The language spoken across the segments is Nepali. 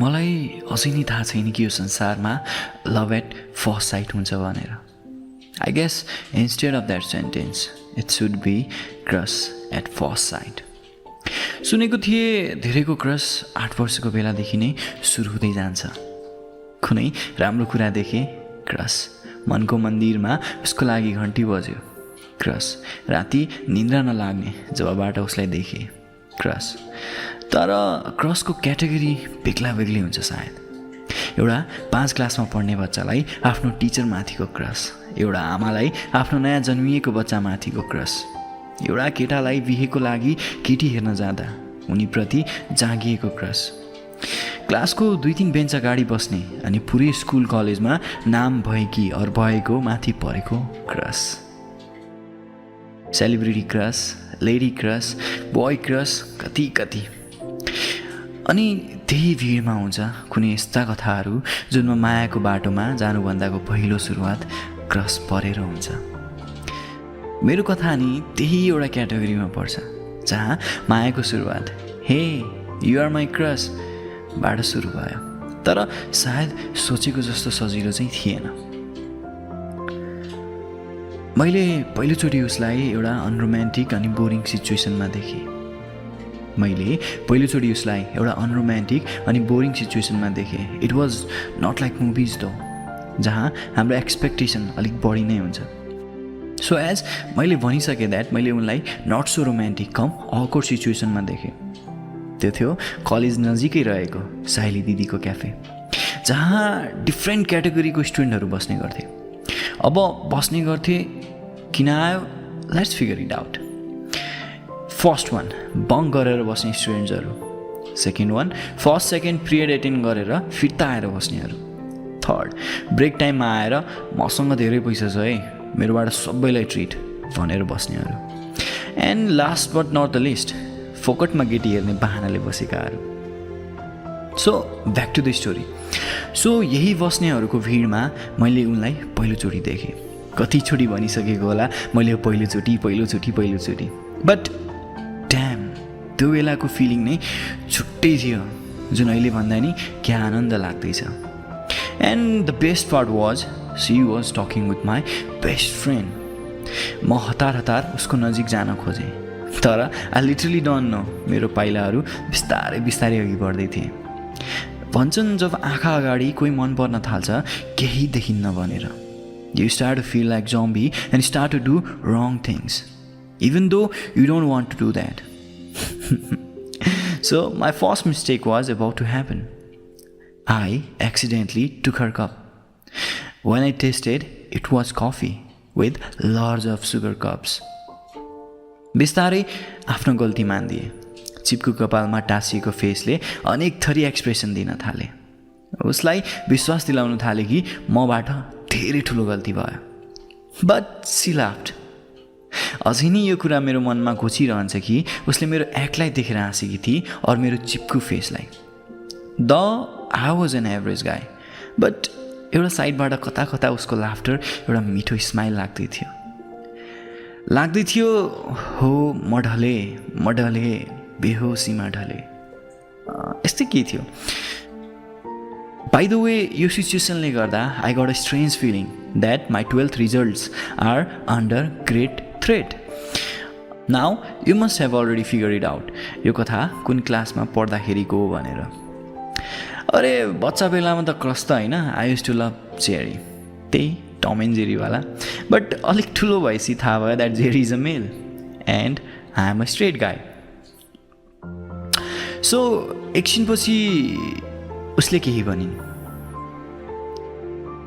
मलाई अझै नै थाहा छैन कि यो संसारमा लभ एट फर्स्ट साइट हुन्छ भनेर। I guess instead of that sentence it should be crush at first sight. सुनेको थिएँ धेरैको क्रस 8 वर्षको बेलादेखि नै सुरु हुँदै जान्छ। कुनै राम्रो कुरा देखेँ क्रस, मनको मन्दिरमा उसको लागि घन्टी बज्यो क्रस, राति निन्द्रा नलाग्ने जब बाटो उसलाई देखेँ क्रस। तर क्रसको क्याटेगोरी बेग्ला बेग्लै हुन्छ सायद। एउटा 5 क्लासमा पढ्ने बच्चालाई आफ्नो टिचरमाथिको क्रस, एउटा आमालाई आफ्नो नयाँ जन्मिएको बच्चामाथिको क्रस, एउटा केटालाई बिहेको लागि केटी हेर्न जाँदा उनीप्रति जागिएको क्रस, क्लासको 2-3 बेन्च अगाडि बस्ने अनि पुरै स्कुल कलेजमा नाम भएकी अर भएको माथि परेको cross, celebrity cross, lady cross, boy cross, कति कति। अनि त्यही भिडमा हुन्छ कुनै यस्ता कथाहरू जुनमा मायाको बाटोमा जानुभन्दाको पहिलो सुरुवात क्रस परेर हुन्छ। मेरो कथा नि त्यही एउटा क्याटेगोरीमा पर्छ जहाँ मायाको सुरुवात हे यु आर माई क्रस बाट सुरु भयो, तर सायद सोचेको जस्तो सजिलो चाहिँ थिएन। मैले पहिलोचोटि उसलाई एउटा अनरोमान्टिक अनि बोरिङ सिचुएसनमा देखेँ। It was not like movies though, जहाँ हाम्रो एक्सपेक्टेसन अलिक बढी नै हुन्छ। सो एज मैले भनिसकेँ द्याट मैले उनलाई नट सो रोमान्टिक कम अकवर्ड सिचुएसनमा देखेँ। त्यो थियो कलेज नजिकै रहेको साइली दिदीको क्याफे, जहाँ डिफ्रेन्ट क्याटेगोरीको स्टुडेन्टहरू बस्ने गर्थे। अब बस्ने गर्थे किन आयो, let's figure it out. First one bunk गरेर बस्ने स्टुडेन्ट्सहरू, second one first second period attend गरेर फिर्ता आएर बस्नेहरू, थर्ड ब्रेक टाइममा आएर मसँग धेरै पैसा छ है मेरोबाट सबैलाई ट्रिट भनेर बस्नेहरू, and last but not the least फोकटमा केटी हेर्ने बहानाले बसेकाहरू। So back to the story. So यही बस्नेहरूको भिडमा मैले उनलाई पहिलोचोटि देखेँ। कतिचोटि भनिसकेको होला मैले पहिलोचोटि, बट ड्याम त्यो बेलाको फिलिङ नै छुट्टै थियो, जुन अहिले भन्दा नि क्या आनन्द लाग्दैछ। And the best part was she was talking with my best friend. म हतार उसको नजिक जान खोजेँ, तर आई लिटरली डोन्ट नो मेरो पाइलाहरू बिस्तारै अघि बढ्दै थिए। भन्छन् जब आँखा अगाडि कोही मन पर्न थाल्छ केही देखिन्न भनेर। You start to feel like zombie and start to do wrong things, even though you don't want to do that. So my first mistake was about to happen. I accidentally took her cup. When I tasted, it was coffee with lots of sugar cups. बिस्तारै आफ्नो गल्ती मान्दिए। चिप्को कपालमा टाँसिएको फेसले अनेक थरी एक्सप्रेसन दिन थाले। उसलाई विश्वास दिलाउन थाले कि मबाट धेरै ठुलो गल्ती भयो। But she laughed. अझै नि यो कुरा मेरो मनमा घोचिरहन्छ कि उसले मेरो एक्टलाई देखेर हाँसेकी थिए और मेरो चिप्कु फेसलाई। The I was an average guy, but एउटा साइडबाट कता उसको लाफ्टर एउटा मिठो स्माइल लाग्दै थियो। हो म ढले बेहोसीमा ढले, यस्तै के थियो। By the way, यो सिचुएसनले गर्दा I got a strange feeling that my 12th results are under great threat. Now, you must have already figured it out. यो कथा कुन क्लासमा पढ्दाखेरिको हो भनेर। अरे बच्चा बेलामा त क्रस त होइन, I used to love Jerry, त्यही टम एन्ड जेरीवाला। बट अलिक ठुलो भएपछि थाहा भयो that Jerry is a male and I am a straight guy. So, एकछिनपछि उसले केही भनिन्,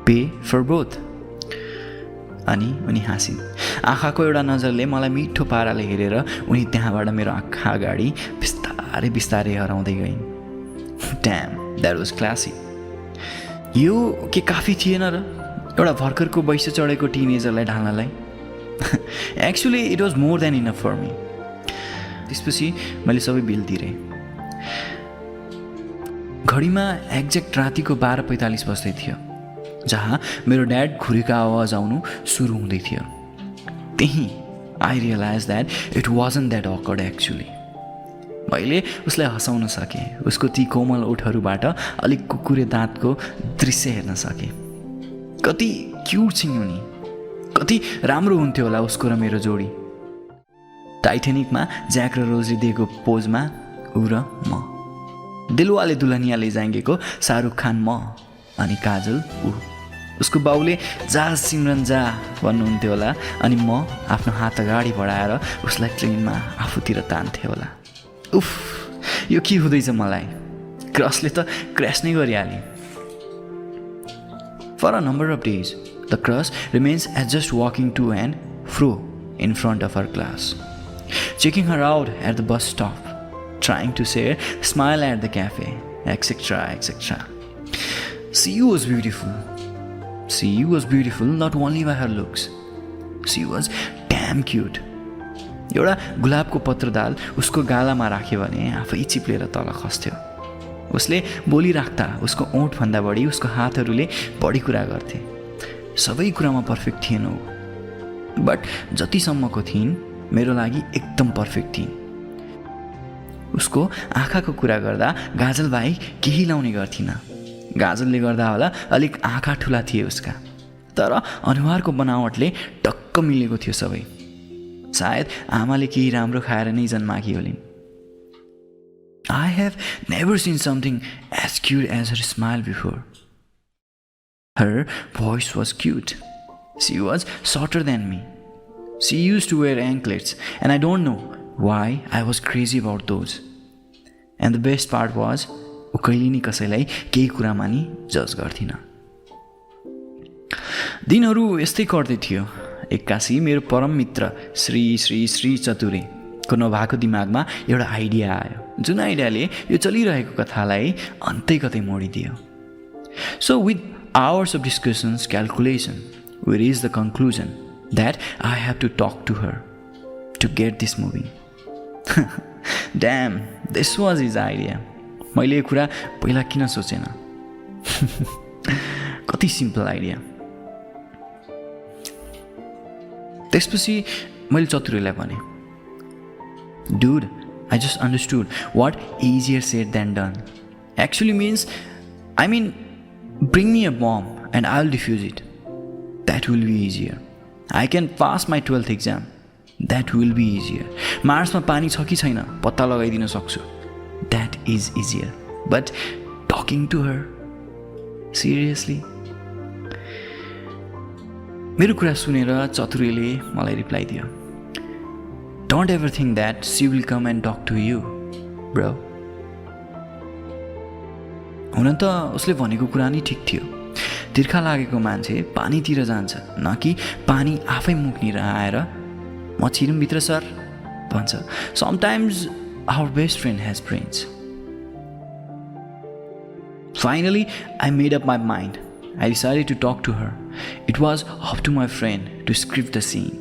पे फर बोथ। अनि उनी हाँसिन्। आँखाको एउटा नजरले मलाई मिठो पाराले हेरेर उनी त्यहाँबाट मेरो आँखा अगाडि बिस्तारै हराउँदै गइन्। Damn, that was classy. यो के काफी थिएन र एउटा भर्खरको वैसे चढेको टिनेजरलाई ढाल्नलाई? Actually it was more than enough for me. त्यसपछि मैले सबै बिल तिरेँ। घडीमा एक्ज्याक्ट रातिको 12:45 बज्दै थियो, जहाँ मेरो ड्याड घुरेको आवाज आउनु सुरु हुँदै थियो। त्यही I realize that it wasn't that awkward actually. मैले उसलाई हँसाउन सकेँ। उसको ती कोमल ओठहरूबाट अलिक कुकुरे दाँतको दृश्य हेर्न सकेँ। कति क्युट छिन् उनी, कति राम्रो हुन्थ्यो होला उसको र मेरो जोडी। टाइटेनिकमा ज्याक र रोजले दिएको पोजमा ऊ र म, दिलवाले दुल्हनिया ले जाएंगेको शाहरुख खान म, अनि काजल ऊ। उसको बाउले जा सिमरन जा भन्नुहुन्थ्यो होला, अनि म आफ्नो हात अगाडि बढाएर उसलाई ट्रेनमा आफूतिर तान्थेँ होला। उफ, यो के हुँदैछ मलाई? क्रसले त क्र्यास नै गरिहाले। For a number of days, the crush remains as just walking to and fro in front of her class, checking her out at the bus stop, trying to share a smile at the cafe, etc., etc. She was beautiful. She was beautiful not only by her looks. She was damn cute. एउटा गुलाबको पत्रदाल उसको गालामा राख्यो भने आफै चिप्लेर तल खस्थ्यो। उसले बोलिराख्दा उसको ओठभन्दा बढी उसको हातहरूले बढी कुरा गर्थे। सबै कुरामा पर्फेक्ट थिएन ऊ, बट जतिसम्मको थिइन् मेरो लागि एकदम पर्फेक्ट थिइन्। उसको आँखाको कुरा गर्दा गाजल बाहेक केही लाउने गर्थिनँ। गाजलले गर्दा होला अलिक आँखा ठुला थिए उसका, तर अनुहारको बनावटले टक्क मिलेको थियो सबै। सायद आमाले केही राम्रो खाएर नै जन्माकी होलिन्। I have never seen something as cute as her smile before. Her voice was cute. She was shorter than me. She used to wear anklets, and I don't know why I was crazy about those. And the best part was, ऊ कहिले नि कसैलाई केही कुरामा नि जज गर्थिन। दिनहरू यस्तै कट्दै थियो। एक्कासी मेरो परम मित्र श्री श्री श्री चतुरेको नभएको दिमागमा एउटा आइडिया आयो, जुन आइडियाले यो चलिरहेको कथालाई अन्तै कतै मोडिदियो। So with hours of discussions, calculation, we reached the conclusion that I have to talk to her to get this moving. Damn, this was his idea. मैले यो कुरा पहिला किन सोचेन? कति सिम्पल आइडिया। त्यसपछि मैले चतुरेलाई भने, Dude, I just understood what easier said than done actually means. I mean, bring me a bomb and I'll defuse it. That will be easier. I can pass my 12th exam. That will be easier. मार्समा पानी छ कि छैन पत्ता लगाइदिन सक्छु. That is easier. But talking to her, seriously? मेरो कुरा सुनेर चतुरेले मलाई रिप्लाई दियो, Don't ever think that she will come and talk to you, bro. हुन त उसले भनेको कुरा नि ठिक थियो। तिर्खा लागेको मान्छे पानीतिर जान्छ, न कि पानी आफै मुखनिर आएर म छिरुम भित्र सर भन्छ। Sometimes our best friend has brains. Finally, I made up my mind. I decided to talk to her. It was up to my friend to script the scene.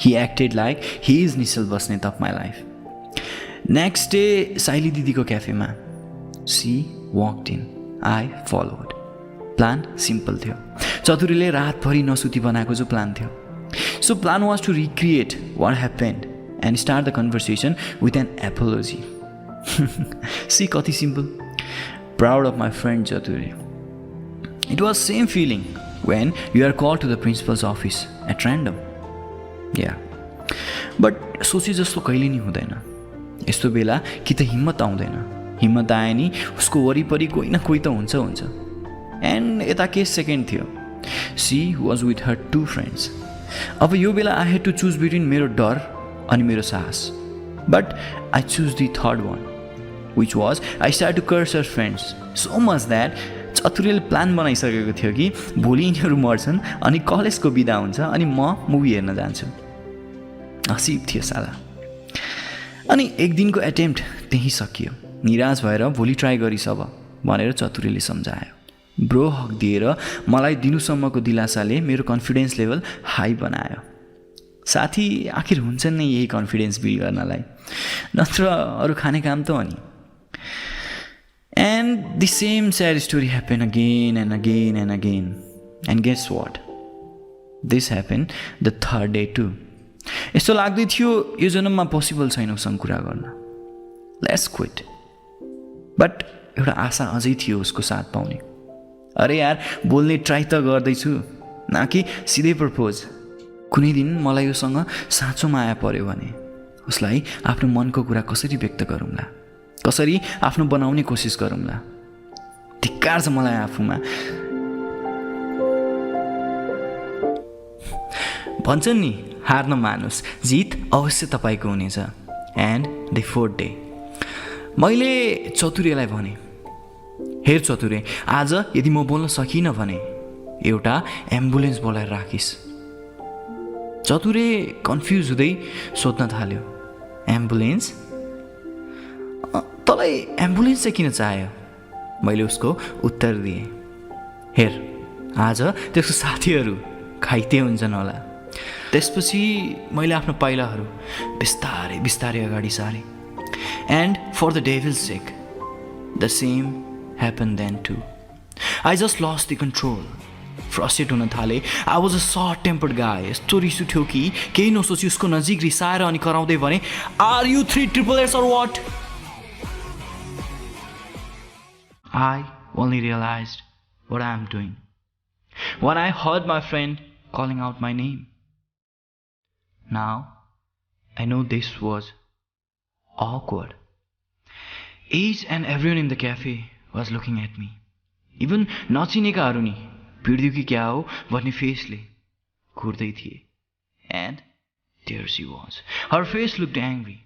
He acted like he is Nisal Basnet of my life. Next day, Saili Didiko cafeमा. She walked in. I followed. Plan simple थियो। चतुरीले रातभरि नसुती बनाएको जो प्लान थियो। So plan was to recreate what happened and start the conversation with an apology. See कति simple. Proud of my friend Chaturi. It was same feeling when you are called to the principal's office at random. Yeah. But सोचे जस्तो कहिले नि हुँदैन। यस्तो बेला कि त हिम्मत आउँदैन। हिम्मत आए नि उसको वरिपरि कोही न कोही त हुन्छ। एन्ड यता केस सेकेन्ड थियो। She was with her two friends. अब यो बेला I had to choose between मेरो डर अनि मेरो साहस. But I choose the third one, which was I started to curse her friends so much that चतुरेले प्लान बनाइसकेको थियो कि भोलि यिनीहरू मर्छन् अनि कलेजको बिदा हुन्छ अनि म मुभी हेर्न जान्छु। नसिब थियो साला। अनि एक दिनको एटेम्प्ट त्यही सकियो। निराश भएर भोलि ट्राई गरिस अब भनेर चतुरेले सम्झायो। ब्रो हक दिएर मलाई दिनुसम्मको दिलासाले मेरो कन्फिडेन्स लेभल हाई बनायो। साथी आखिर हुन्छ नि यही कन्फिडेन्स बिल्ड गर्नलाई, नत्र अरू खाने काम त हो नि। And the same sad story happened again and again and again. And guess what? This happened the third day too. यस्तो लाग्दै थियो यो जन्ममा पोसिबल छैन उसँग कुरा गर्न। Let's quit. बट एउटा आशा अझै थियो उसको साथ पाउने। अरे यार, बोल्ने ट्राई त गर्दैछु, न कि सिधै प्रपोज। कुनै दिन मलाई उसँग साँचो माया पर्यो भने उसलाई आफ्नो मनको कुरा कसरी व्यक्त गरौँला, कसरी आफ्नो बनाउने कोसिस गरौँला। धिक्कार छ मलाई आफूमा। भन्छन् नि, हार नमानुस्, जित अवश्य तपाईँको हुनेछ। एन्ड द फोर्थ डे मैले चतुरेलाई भने, हेर चतुरे, आज यदि म बोल्न सकिनँ भने एउटा एम्बुलेन्स बोलाएर राखिस्। चतुरे कन्फ्युज हुँदै सोध्न थाल्यो, एम्बुलेन्स? तँलाई एम्बुलेन्स चाहिँ किन चाहियो? मैले उसको उत्तर दिएँ, हेर, आज त्यसको साथीहरू घाइते हुन्छन् होला। त्यसपछि मैले आफ्नो पाइलाहरू बिस्तारै बिस्तारै अगाडि सारेँ। And for the devil's sake, the same happen then too. I just lost the control. Frustrate हुन थालेँ। I was a short tempered guy. यस्तो रिस उठ्यो कि केही नसोची उसको नजिक रिसाएर अनि कराउँदै भने, are you 3 triple eights or what? I only realized what I am doing when I heard my friend calling out my name. Now I know this was awkward. Each and everyone in the cafe was looking at me. Even नचिनेकाहरू नि पिड्दियो कि क्या हो भन्ने फेसले घुर्दै थिए. And there she was. Her face looked angry.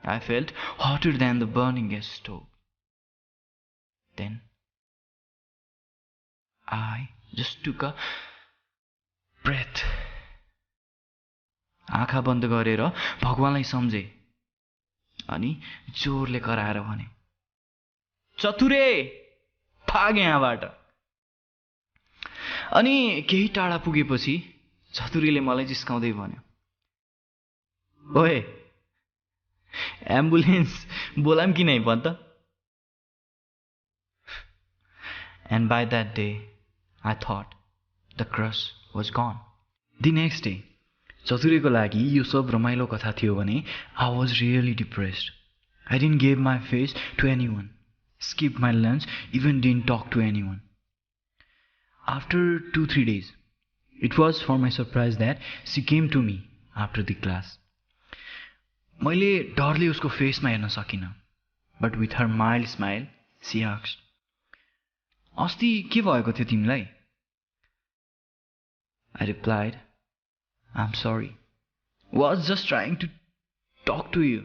I felt hotter than the burning gas stove. Then I just took a breath. आँखा बन्द गरेर भगवानलाई सम्झे अनि जोरले कराएर भने, चतुरे भाग यहाँबाट। अनि केही टाढा पुगेपछि चतुरीले मलाई जिस्काउँदै भन्यो, ओए एम्बुलेन्स बोलाम कि नै भन् त। And by that day I thought the crush was gone. The next day चतुरीको लागि यो सब रमाइलो कथा थियो भने I was really depressed. I didn't give my face to anyone, skipped my lunch, even didn't talk to anyone. After 2-3 days, it was for my surprise that she came to me after the class. मैले डरले उसको फेसमा हेर्न सकिनँ, but with her mild smile, she asked, अस्ति के भएको थियो तिमीलाई? I replied, I'm sorry. Was just trying to talk to you.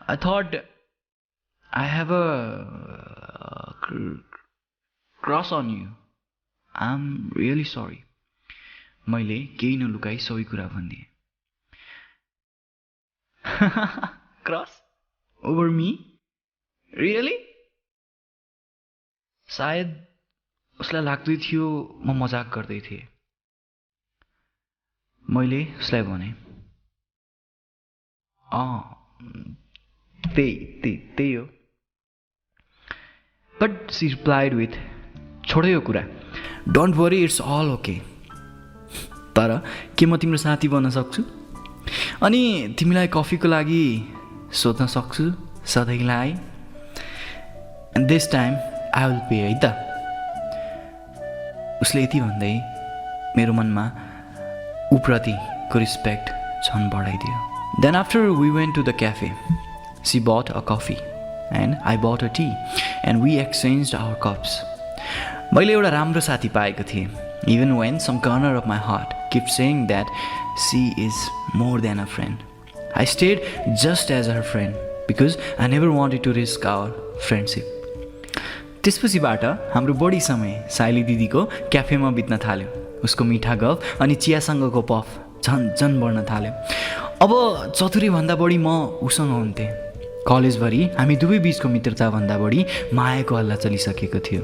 I thought I have a crush on you. I'm really sorry. मैले केही नलुकाई सबै कुरा भनिदिएँ. Crush? Over me? Really? सायद उसलाई लाग्दै थियो म मजाक गर्दै थिएँ. मैले उसलाई भने, त्यही हो. But she replied with, छोडो यो कुरा. Don't worry, it's all okay. तर के म तिम्रो साथी बन्न सक्छु? अनि तिमीलाई कफीको लागि सोध्न सक्छु सधैँलाई? And this time I will pay, है त? उसले यति भन्दै मेरो मनमा उप्रतिको रिस्पेक्ट झन् बढाइदियो. Then after we went to the cafe, she bought a coffee and I bought a tea and we exchanged our cups. मैले एउटा राम्रो साथी पाएको थिएँ. Even when some corner of my heart kept saying that she is more than a friend, I stayed just as her friend because I never wanted to risk our friendship. त्यसपछिबाट हाम्रो बढी समय साइली दिदीको क्याफेमा बित्न थाल्यो. उसको मिठा गफ अनि चियासँगको पफ झन् बढ्न थाल्यो. अब चतुरीभन्दा बढी म उसँग हुन्थेँ. कलेजभरि हामी दुवै बिचको मित्रताभन्दा बढी मायाको हल्ला चलिसकेको थियो.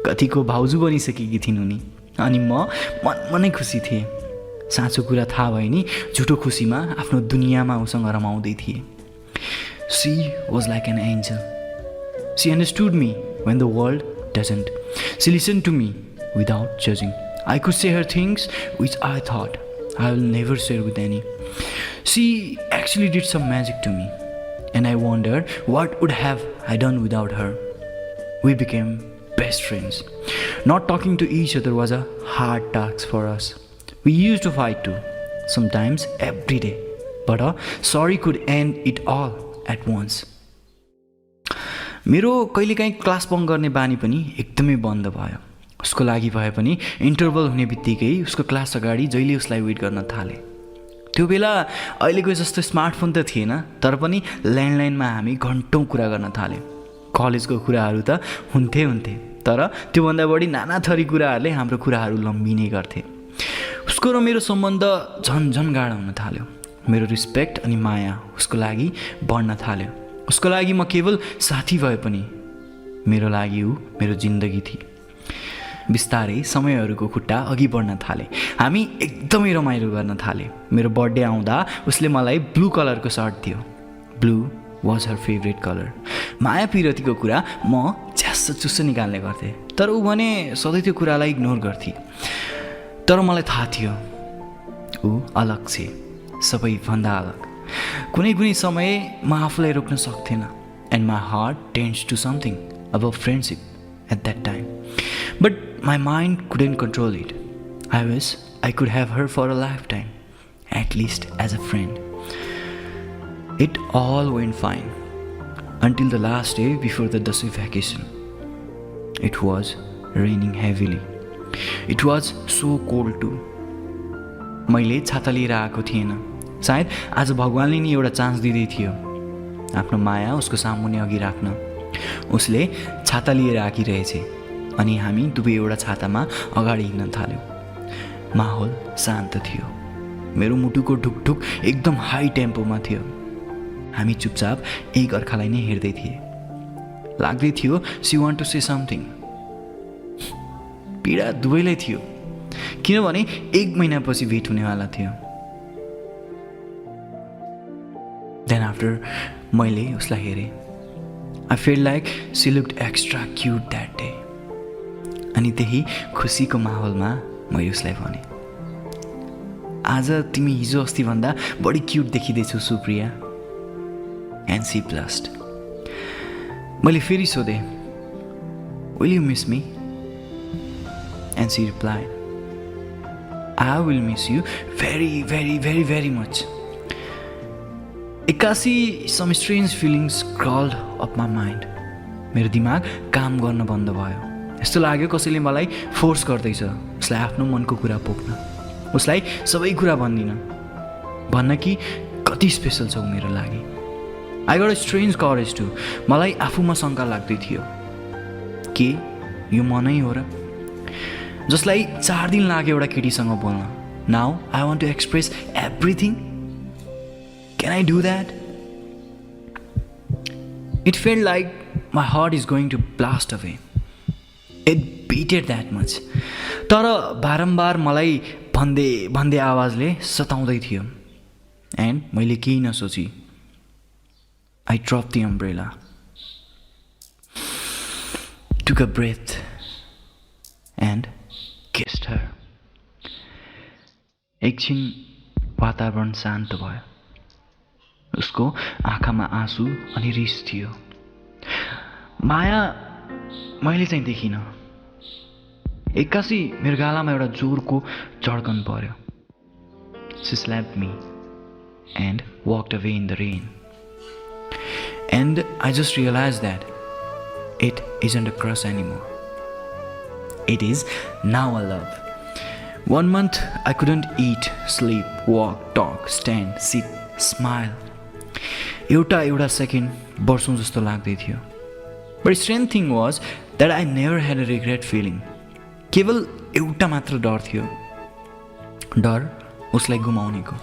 कतिको भाउजू बनिसकेकी थिइन् उनी अनि म मनमा नै खुसी थिएँ. साँचो कुरा थाहा भयो नि झुटो खुसीमा आफ्नो दुनियाँमा उसँग रमाउँदै थिएँ. She was like an angel. She understood me when the world doesn't. She listened to me without judging. I could say her things which I thought I will never share with any. She actually did some magic to me. and I wondered what would have I done without her. We became best friends. Not talking to each other was a hard task for us. We used to fight too, sometimes every day, but a sorry could end it all at once. मेरो कहिलेकाहीँ क्लास बङ्क गर्ने बानी पनि एकदमै बन्द भयो. उसको लागि भए पनि इन्टरभल हुने बित्तिकै उसको क्लास अगाडि जहिले उसलाई वेट गर्न थाले. त्यो बेला अहिलेको जस्तो स्मार्टफोन त थिएन, तर पनि ल्यान्डलाइनमा हामी घन्टौँ कुरा गर्न थाल्यौँ. कलेजको कुराहरू त हुन्थे, तर त्योभन्दा बढी नाना थरी कुराहरूले हाम्रो कुराहरू लम्बिने गर्थे. उसको र मेरो सम्बन्ध झन् गाढा हुन थाल्यो. मेरो रिस्पेक्ट अनि माया उसको लागि बढ्न थाल्यो. उसको लागि म केवल साथी भए पनि मेरो लागि ऊ मेरो जिन्दगी थिए. बिस्तारै समयहरूको खुट्टा अघि बढ्न थाले. हामी एकदमै रमाइलो गर्न थाले. मेरो बर्थडे आउँदा उसले मलाई ब्लू कलरको सर्ट दियो. Blue was her favourite colour. माया पिरतीको कुरा म च्यास्स चुस्स निकाल्ने गर्थेँ, तर ऊ भने सधैँ त्यो कुरालाई इग्नोर गर्थे. तर मलाई थाहा थियो ऊ अलग छे, सबैभन्दा अलग. कुनै समय म आफूलाई रोक्न सक्थेन. And my heart tends to something about friendship at that time, but my mind couldn't control it. I wish I could have her for a lifetime, at least as a friend. It all went fine until the last day before the Dasai vacation. It was raining heavily. It was so cold too. मैले छाता लिएर आएको थिएन. सायद आज भगवानले नि एउटा चान्स दिँदै थियो आफ्नो माया उसको सामुन्ने अघि राख्न. उसले छाता लिएर आकिरहेछ अनि हामी दुवै एउटा छातामा अगाडि हिँड्न थाल्यौँ. माहौल शान्त थियो. मेरो मुटुको ढुकढुक एकदम हाई टेम्पोमा थियो. हामी चुपचाप एक अर्कालाई नै हेर्दै थिए. लाग्दै थियो she want to say something. पीडा दुवैलाई थियो, किनभने 1 महिनापछि भेट हुनेवाला थियो. देन आफ्टर मैले उसलाई हेरेँ. I feel like she looked extra cute that day. अनि त्यही खुसीको माहौलमा मैले उसलाई भने, आज तिमी हिजो अस्तिभन्दा बढी क्युट देखिँदैछौ सुप्रिया. And she blushed. मैले फेरि सोधेँ, will you miss me? And she replied, I will miss you very, very, very, very much. एक्कासी some strange feelings crawled up my mind. मेरो दिमाग काम गर्न बन्द भयो. यस्तो लाग्यो कसैले मलाई फोर्स गर्दैछ उसलाई आफ्नो मनको कुरा पोख्न. उसलाई सबै कुरा भन्न कि कति स्पेसल छौ मेरो लागि. I got a strange courage too. मलाई आफूमा शङ्का लाग्दै थियो के यो मनै हो र, जसलाई 4 दिन लाग्यो एउटा केटीसँग बोल्न. Now I want to express everything. Can I do that? It felt like my heart is going to blast away. It beated that much. तर बारम्बार मलाई भन्दै आवाजले सताउँदै थियो. एन्ड मैले केही नसोची I dropped the umbrella, took a breath and kissed her. एकछिन वातावरण शान्त भयो. उसको आँखामा आँसु अनि रिस थियो. माया मैले चाहिँ देखिनँ. एक्कासी मेरो गालामा एउटा जोरको झड्कन पर्यो. She slapped me and walked away in the rain. And I just realized that it isn't a crush anymore. It is now a love. 1 month I couldn't eat, sleep, walk, talk, stand, sit, smile. एउटा सेकेन्ड वर्षौँ जस्तो लाग्दै थियो. But strange thing was that I never had a regret feeling. केवल एउटा मात्र डर थियो, डर उसलाई गुमाउनेको.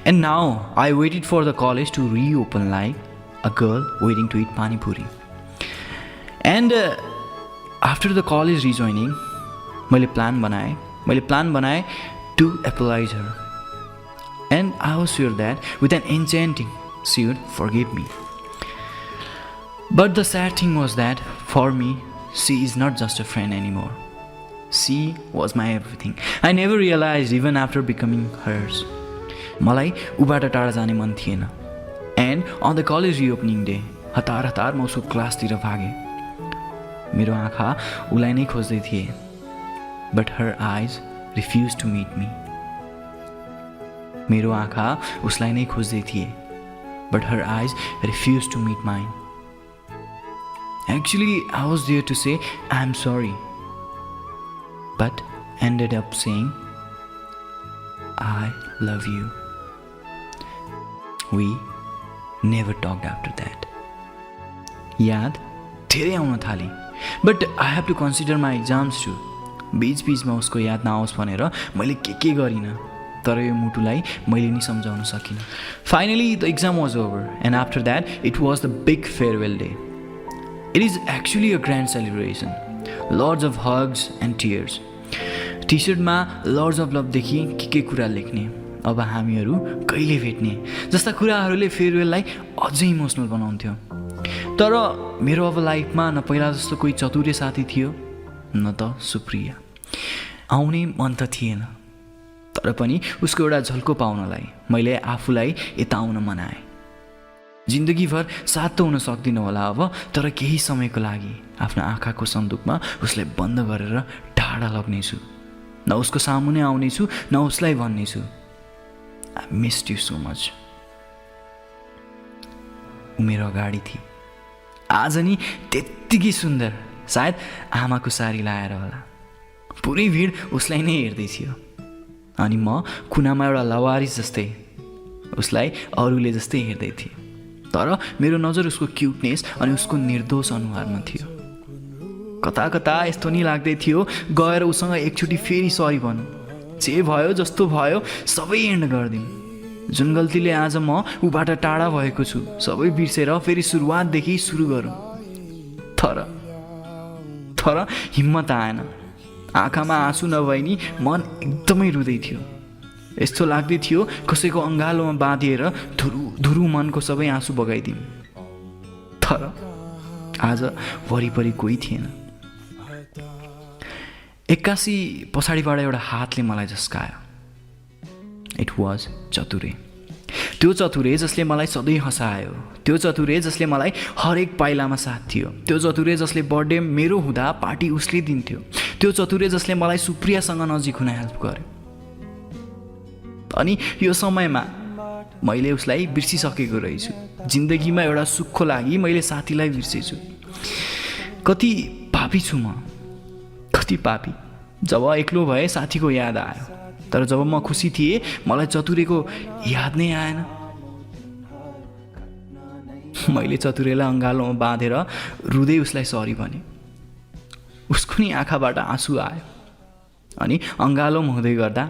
And now I waited for the college to reopen like a girl waiting to eat pani puri. And after the college rejoining, मैले प्लान बनाए to apologize her. And I was sure that with an enchanting, she would forgive me. But the sad thing was that for me, she is not just a friend anymore. She was my everything. I never realized even after becoming hers. मलाई उबाट टाढा जाने मन थिएन. And on the college reopening day हतार हतार म उसको क्लासतिर भागेँ। मेरो आँखा उसलाई नै खोज्दै थिए, but her eyes refuse to meet me. मेरो आँखा उसलाई नै खोज्दै थिए, but her eyes refuse to meet mine. Actually, I was there to say, I'm sorry, but ended up saying, I love you. We never talked after that. याद धेरै आउन थाले, but I have to consider my exams too. बीच बीचमा उसको याद नआओस् भनेर मैले के गरिनँ, तर यो मुटुलाई मैले नि सम्झाउन सकिनँ। Finally, the exam was over, and after that, it was the big farewell day. It is actually a grand celebration. Lots of hugs and tears. टी-सर्टमा लर्ड्स अफ लभदेखि के कुरा लेख्ने, अब हामीहरू कहिले भेट्ने जस्ता कुराहरूले फेयरवेललाई अझै इमोसनल बनाउँथ्यो। तर मेरो अब लाइफमा न पहिला जस्तो कोही चतुरे साथी थियो, न त सुप्रिया। आउने मन त थिएन, तर पनि उसको एउटा झल्को पाउनलाई मैले आफूलाई यता आउन मनाएँ। जिन्दगीभर साथ त हुन सक्दिनँ होला अब, तर केही समयको लागि आफ्नो आँखाको सन्दुकमा उसलाई बन्द गरेर टाढा लग्नेछु। न उसको सामुने आउनेछु, न उसलाई भन्नेछु, I missed you so much. ऊ मेरो अगाडि थिए, आज नि त्यत्तिकै सुन्दर, सायद आमाको सारी लाएर होला। पुरै भिड उसलाई नै हेर्दै थियो, अनि म कुनामा एउटा लवारिस जस्तै उसलाई अरूले जस्तै हेर्दै थिएँ। तर मेरो नजर उसको क्युटनेस अनि उसको निर्दोष अनुहारमा थियो। कता कता यस्तो नि लाग्दै थियो गएर उसँग एकचोटि फेरि सरी भनौँ, जे भयो जस्तो भयो सबै एन्ड गरिदिउँ। जुन गल्तीले आज म ऊबाट टाढा भएको छु सबै बिर्सेर फेरि सुरुवातदेखि सुरु गरौँ। तर हिम्मत आएन। आँखामा आँसु नभए नि मन एकदमै रुँदै थियो। यस्तो लाग्दै थियो कसैको अँगालोमा बाँधिएर धुरु मनको सबै आँसु बगाइदिउँ। तर आज वरिपरि कोही थिएन। एक्कासी पछाडिबाट एउटा हातले मलाई झस्कायो। It was चतुरे। त्यो चतुरे जसले मलाई सधैँ हँसायो, त्यो चतुरे जसले मलाई हरेक पाइलामा साथ थियो, त्यो चतुरे जसले बर्थडे मेरो हुँदा पार्टी उसले दिन्थ्यो, त्यो चतुरे जसले मलाई सुप्रियासँग नजिक हुन हेल्प गर्यो। अनि यो समयमा मैले उसलाई बिर्सिसकेको रहेछु। जिन्दगीमा एउटा सुखको लागि मैले साथीलाई बिर्सेछु। कति पापी छु म, कति पापी। जब एक्लो भए साथीको याद आयो, तर जब म खुसी थिएँ मलाई चतुरेको याद नै आएन। मैले चतुरेलाई अँगालोमा बाँधेर रुँदै उसलाई सरी भने। उसको नि आँखाबाट आँसु आयो अनि अँगालोमा हुँदै गर्दा